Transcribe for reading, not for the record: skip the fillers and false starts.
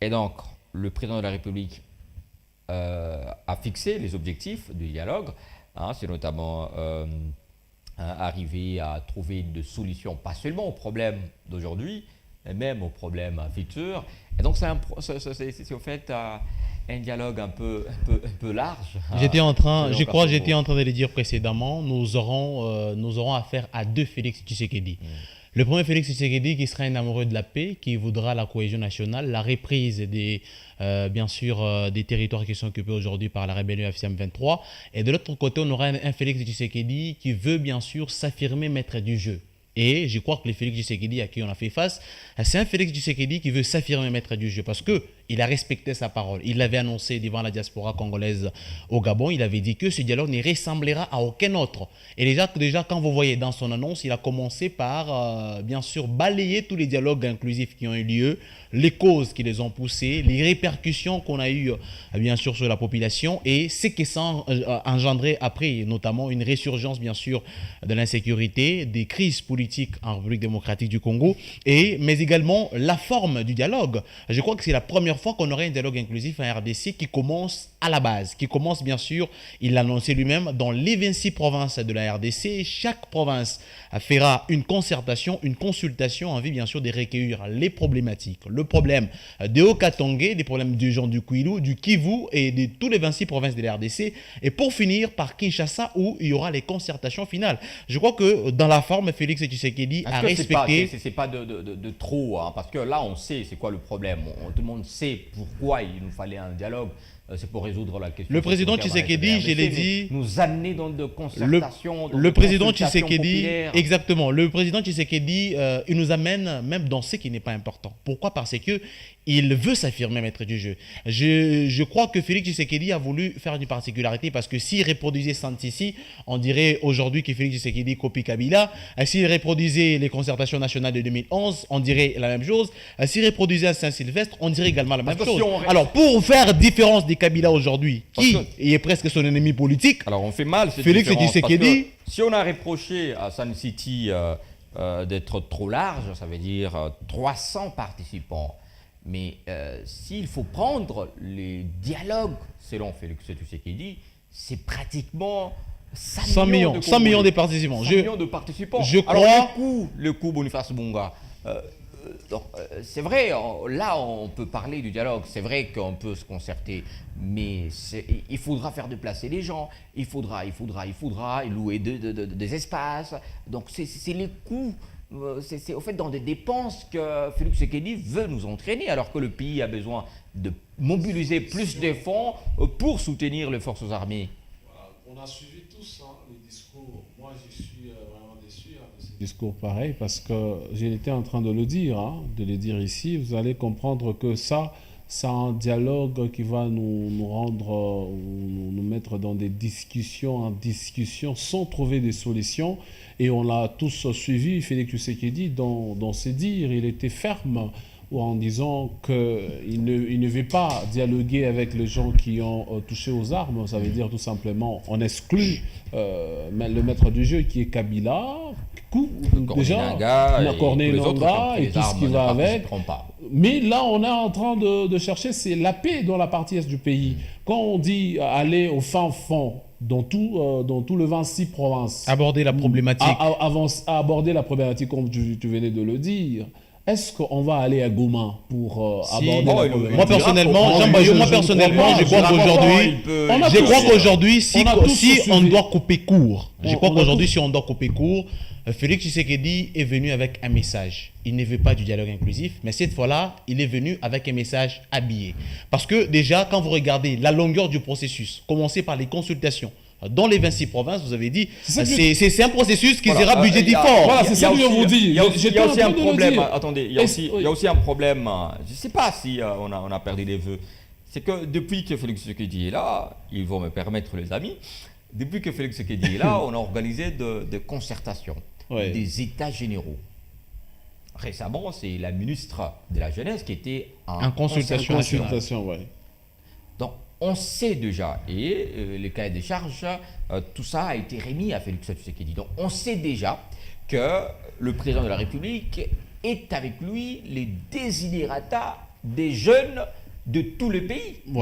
Et donc, le président de la République a fixé les objectifs du dialogue. Hein, c'est notamment arriver à trouver des solutions, pas seulement aux problèmes d'aujourd'hui, mais même aux problèmes futurs. Et donc, c'est au fait un dialogue un peu large. Je crois que j'étais en train de le dire précédemment, nous aurons affaire à deux Félix Tshisekedi. Le premier Félix Tshisekedi qui sera un amoureux de la paix, qui voudra la cohésion nationale, la reprise bien sûr, des territoires qui sont occupés aujourd'hui par la rébellion FCM 23. Et de l'autre côté, on aura un Félix Tshisekedi qui veut bien sûr s'affirmer maître du jeu. Et je crois que le Félix Tshisekedi à qui on a fait face, c'est un Félix Tshisekedi qui veut s'affirmer maître du jeu parce qu'il a respecté sa parole. Il l'avait annoncé devant la diaspora congolaise au Gabon. Il avait dit que ce dialogue ne ressemblera à aucun autre. Et déjà quand vous voyez dans son annonce, il a commencé par, bien sûr, balayer tous les dialogues inclusifs qui ont eu lieu, les causes qui les ont poussés, les répercussions qu'on a eues, bien sûr, sur la population et ce qui s'est engendré après, notamment une résurgence, bien sûr, de l'insécurité, des crises politiques en République démocratique du Congo, mais également la forme du dialogue. Je crois que c'est la première fois qu'on aurait un dialogue inclusif en RDC qui commence à la base, qui commence bien sûr, il l'a annoncé lui-même, dans les 26 provinces de la RDC. Chaque province fera une concertation, une consultation en vue bien sûr de recueillir les problématiques. Le problème de Haut-Katongé, des problèmes du genre du Kwilu, du Kivu et de tous les 26 provinces de la RDC. Et pour finir par Kinshasa où il y aura les concertations finales. Je crois que dans la forme, Félix Tshisekedi a respecté... C'est pas de trop, hein, parce que là on sait c'est quoi le problème. Tout le monde sait pourquoi il nous fallait un dialogue. C'est pour résoudre la question. Le président Tshisekedi, je l'ai dit, nous amener dans de concertations. Le président Tshisekedi, exactement. Le président Tshisekedi, il nous amène même dans ce qui n'est pas important. Pourquoi? Parce que il veut s'affirmer maître du jeu. Je crois que Félix Tshisekedi a voulu faire une particularité parce que s'il reproduisait Santissi, on dirait aujourd'hui que Félix Tshisekedi copie Kabila. S'il reproduisait les concertations nationales de 2011, on dirait la même chose. S'il reproduisait à Saint-Sylvestre, on dirait également la même chose. Alors, pour faire différence des Kabila aujourd'hui, qui est presque son ennemi politique, alors on fait mal cette Félix Tshisekedi... Si on a reproché à Sun City d'être trop large, ça veut dire 300 participants. Mais s'il faut prendre les dialogues, selon Félix Tshisekedi, c'est pratiquement 100 millions de participants. 100 millions de participants. Je crois... Alors le coup Boniface Bunga, c'est vrai, là on peut parler du dialogue, c'est vrai qu'on peut se concerter, mais il faudra faire déplacer les gens, il faudra louer des espaces, donc c'est les coûts. C'est au fait dans des dépenses que Félix Tshisekedi veut nous entraîner, alors que le pays a besoin de mobiliser plus de fonds pour soutenir les forces armées. Voilà. On a suivi tous le discours. Moi, je suis vraiment déçu de ce discours pareil, parce que j'étais en train de le dire ici. Vous allez comprendre que ça c'est un dialogue qui va nous rendre, nous mettre dans des discussions en discussion sans trouver des solutions. Et on l'a tous suivi, Félix Tshisekedi, dans ses dires. Il était ferme en disant qu'il ne veut pas dialoguer avec les gens qui ont touché aux armes. Ça veut dire tout simplement, on exclut le maître du jeu qui est Kabila, Corneille Nangaa et tout ce qui va avec. Mais là, on est en train de chercher, c'est la paix dans la partie est du pays. Quand on dit aller au fin fond, dans tout le 26 provinces. Aborder la problématique. Aborder la problématique comme tu venais de le dire. Est-ce qu'on va aller à Goma pour aborder la problématique? Moi personnellement, je crois qu'aujourd'hui, si on doit couper court, Félix Tshisekedi est venu avec un message. Il ne veut pas du dialogue inclusif, mais cette fois-là, il est venu avec un message habillé. Parce que déjà, quand vous regardez la longueur du processus, commencer par les consultations, dans les 26 provinces, vous avez dit, c'est un processus qui sera budgété fort. Voilà, c'est ça que je vous dis. Il y a aussi un problème, attendez, il y a aussi un problème, je ne sais pas si on a perdu les vœux. C'est que depuis que Félix Tshisekedi est là, ils vont me permettre les amis, depuis que Félix Tshisekedi est là, on a organisé des concertations, des états généraux. Récemment, c'est la ministre de la Jeunesse qui était en consultation. Donc, on sait déjà, et les cahiers des charges, tout ça a été remis à Félix Tshisekedi. Donc, on sait déjà que le président de la République est avec lui les desiderata des jeunes de tout le pays.